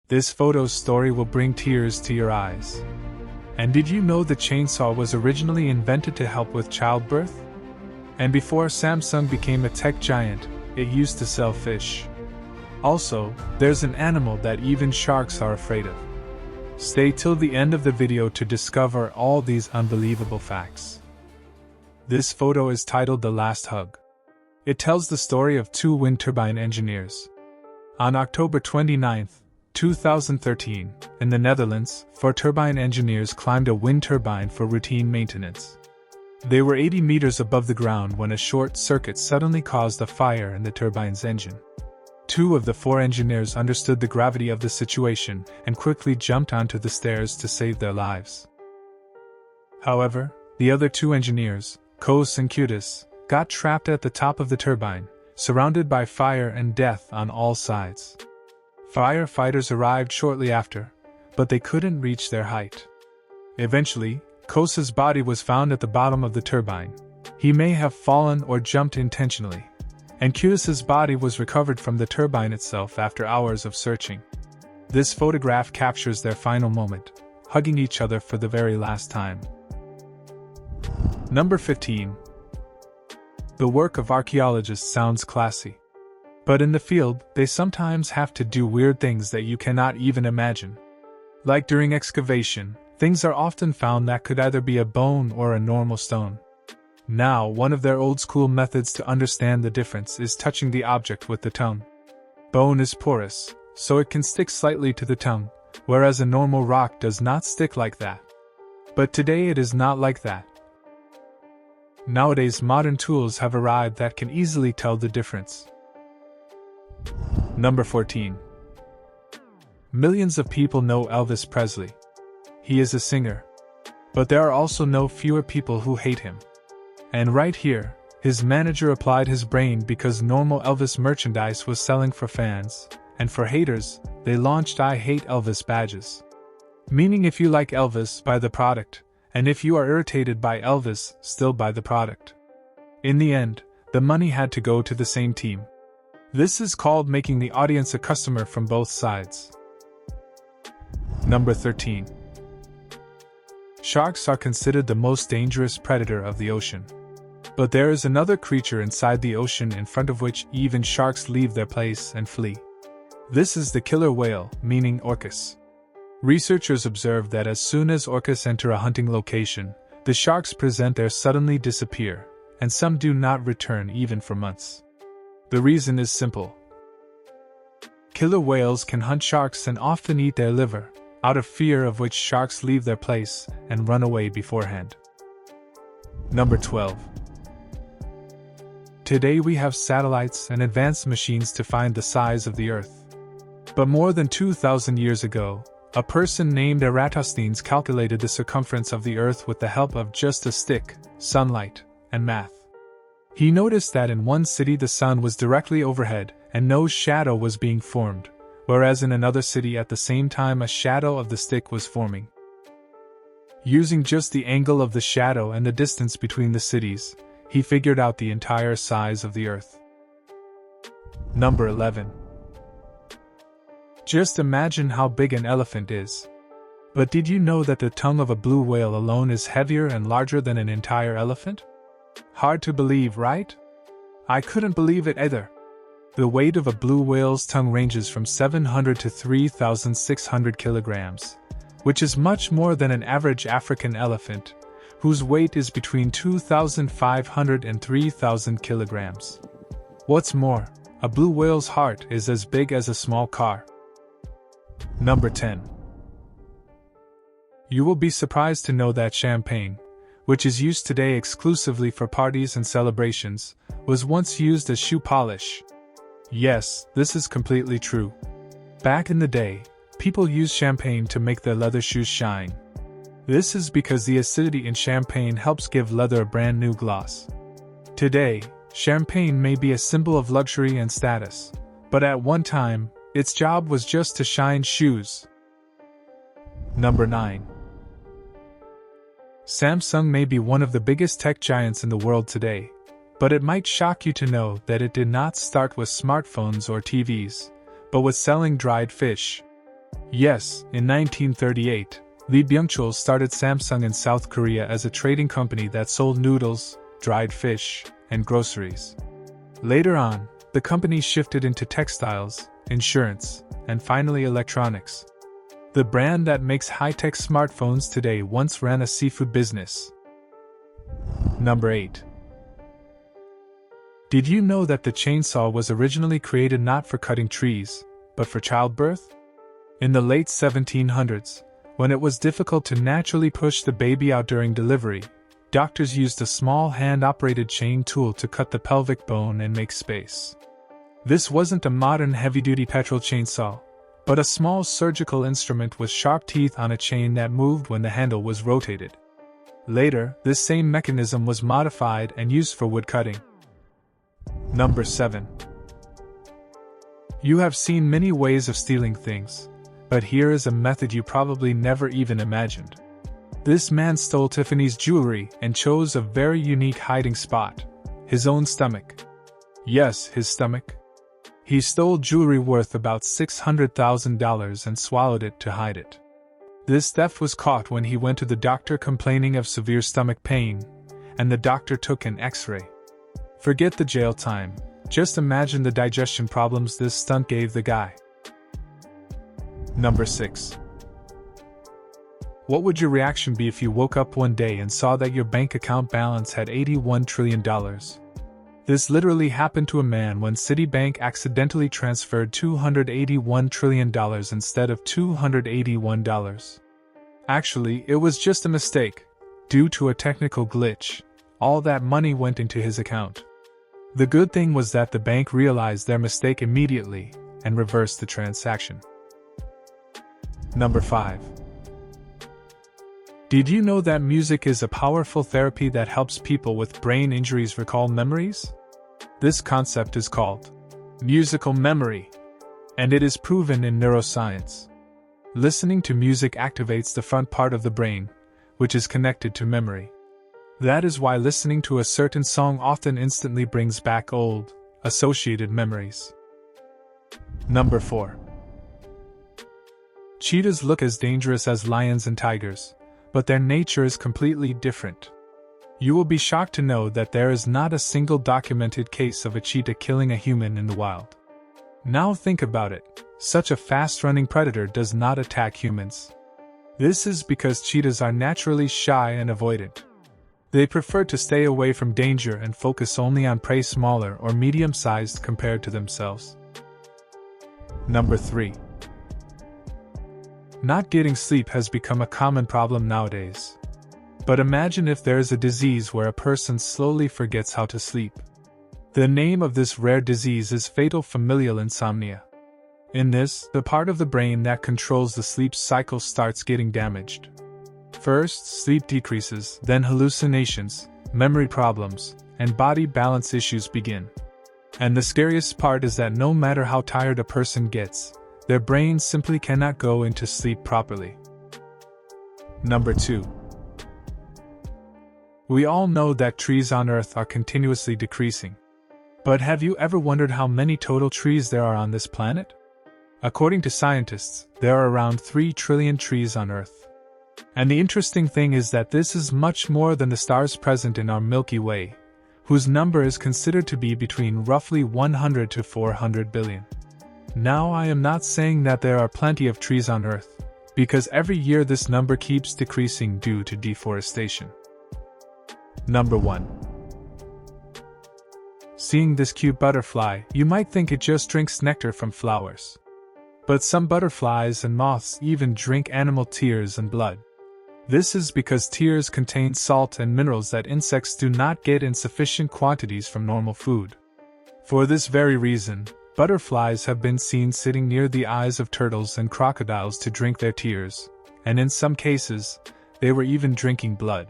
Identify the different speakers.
Speaker 1: This photo's story will bring tears to your eyes. And did you know the chainsaw was originally invented to help with childbirth? And before Samsung became a tech giant, it used to sell fish. Also, there's an animal that even sharks are afraid of. Stay till the end of the video to discover all these unbelievable facts. This photo is titled The Last Hug. It tells the story of two wind turbine engineers. On October 29, 2013, in the Netherlands, four turbine engineers climbed a wind turbine for routine maintenance. They were 80 meters above the ground when a short circuit suddenly caused a fire in the turbine's engine. Two of the four engineers understood the gravity of the situation and quickly jumped onto the stairs to save their lives. However, the other two engineers, Kos and Kutis, got trapped at the top of the turbine, surrounded by fire and death on all sides. Firefighters arrived shortly after, but they couldn't reach their height. Eventually, Kos's body was found at the bottom of the turbine. He may have fallen or jumped intentionally, and Kutis's body was recovered from the turbine itself after hours of searching. This photograph captures their final moment, hugging each other for the very last time. Number 15. The work of archaeologists sounds classy. But in the field, they sometimes have to do weird things that you cannot even imagine. Like during excavation, things are often found that could either be a bone or a normal stone. Now, one of their old-school methods to understand the difference is touching the object with the tongue. Bone is porous, so it can stick slightly to the tongue, whereas a normal rock does not stick like that. But today it is not like that. Nowadays, modern tools have arrived that can easily tell the difference. Number 14. Millions of people know Elvis Presley. He is a singer. But there are also no fewer people who hate him. And right here, his manager applied his brain because normal Elvis merchandise was selling for fans, and for haters, they launched I Hate Elvis badges. Meaning if you like Elvis, buy the product, and if you are irritated by Elvis, still buy the product. In the end, the money had to go to the same team. This is called making the audience a customer from both sides. Number 13. Sharks are considered the most dangerous predator of the ocean. But there is another creature inside the ocean in front of which even sharks leave their place and flee. This is the killer whale, meaning Orcas. Researchers observed that as soon as Orcas enter a hunting location, the sharks present there suddenly disappear, and some do not return even for months. The reason is simple. Killer whales can hunt sharks and often eat their liver, out of fear of which sharks leave their place and run away beforehand. Number 12. Today we have satellites and advanced machines to find the size of the Earth. But more than 2,000 years ago, a person named Eratosthenes calculated the circumference of the Earth with the help of just a stick, sunlight, and math. He noticed that in one city the sun was directly overhead and no shadow was being formed, whereas in another city at the same time a shadow of the stick was forming. Using just the angle of the shadow and the distance between the cities, he figured out the entire size of the Earth. Number 11. Just imagine how big an elephant is. But did you know that the tongue of a blue whale alone is heavier and larger than an entire elephant? Hard to believe, right? I couldn't believe it either. The weight of a blue whale's tongue ranges from 700 to 3,600 kilograms, which is much more than an average African elephant, whose weight is between 2,500 and 3,000 kilograms. What's more, a blue whale's heart is as big as a small car. Number 10. You will be surprised to know that champagne, which is used today exclusively for parties and celebrations, was once used as shoe polish. Yes, this is completely true. Back in the day, people used champagne to make their leather shoes shine. This is because the acidity in champagne helps give leather a brand new gloss. Today, champagne may be a symbol of luxury and status, but at one time, its job was just to shine shoes. Number 9. Samsung may be one of the biggest tech giants in the world today, but it might shock you to know that it did not start with smartphones or TVs, but with selling dried fish. Yes, in 1938, Lee Byung-chul started Samsung in South Korea as a trading company that sold noodles, dried fish, and groceries. Later on, the company shifted into textiles, insurance, and finally electronics. The brand that makes high-tech smartphones today once ran a seafood business. Number 8. Did you know that the chainsaw was originally created not for cutting trees, but for childbirth? In the late 1700s, when it was difficult to naturally push the baby out during delivery, doctors used a small hand-operated chain tool to cut the pelvic bone and make space. This wasn't a modern heavy-duty petrol chainsaw, but a small surgical instrument with sharp teeth on a chain that moved when the handle was rotated. Later, this same mechanism was modified and used for wood cutting. Number 7. You have seen many ways of stealing things, but here is a method you probably never even imagined. This man stole Tiffany's jewelry and chose a very unique hiding spot: his own stomach. Yes, his stomach. He stole jewelry worth about $600,000 and swallowed it to hide it. This theft was caught when he went to the doctor complaining of severe stomach pain, and the doctor took an X-ray. Forget the jail time, just imagine the digestion problems this stunt gave the guy. Number 6. What would your reaction be if you woke up one day and saw that your bank account balance had $81 trillion? This literally happened to a man when Citibank accidentally transferred $281 trillion instead of $281. Actually, it was just a mistake. Due to a technical glitch, all that money went into his account. The good thing was that the bank realized their mistake immediately and reversed the transaction. Number 5. Did you know that music is a powerful therapy that helps people with brain injuries recall memories? This concept is called musical memory, and it is proven in neuroscience. Listening to music activates the front part of the brain, which is connected to memory. That is why listening to a certain song often instantly brings back old, associated memories. Number 4. Cheetahs look as dangerous as lions and tigers, but their nature is completely different. You will be shocked to know that there is not a single documented case of a cheetah killing a human in the wild. Now think about it, such a fast-running predator does not attack humans. This is because cheetahs are naturally shy and avoidant. They prefer to stay away from danger and focus only on prey smaller or medium-sized compared to themselves. Number 3. Not getting sleep has become a common problem nowadays. But imagine if there is a disease where a person slowly forgets how to sleep. The name of this rare disease is fatal familial insomnia. In this, the part of the brain that controls the sleep cycle starts getting damaged. First, sleep decreases, then hallucinations, memory problems, and body balance issues begin. And the scariest part is that no matter how tired a person gets, their brain simply cannot go into sleep properly. Number 2. We all know that trees on Earth are continuously decreasing. But have you ever wondered how many total trees there are on this planet? According to scientists, there are around 3 trillion trees on Earth. And the interesting thing is that this is much more than the stars present in our Milky Way, whose number is considered to be between roughly 100 to 400 billion. Now I am not saying that there are plenty of trees on Earth, because every year this number keeps decreasing due to deforestation. Number 1. Seeing this cute butterfly, you might think it just drinks nectar from flowers. But some butterflies and moths even drink animal tears and blood. This is because tears contain salt and minerals that insects do not get in sufficient quantities from normal food. For this very reason, butterflies have been seen sitting near the eyes of turtles and crocodiles to drink their tears, and in some cases, they were even drinking blood.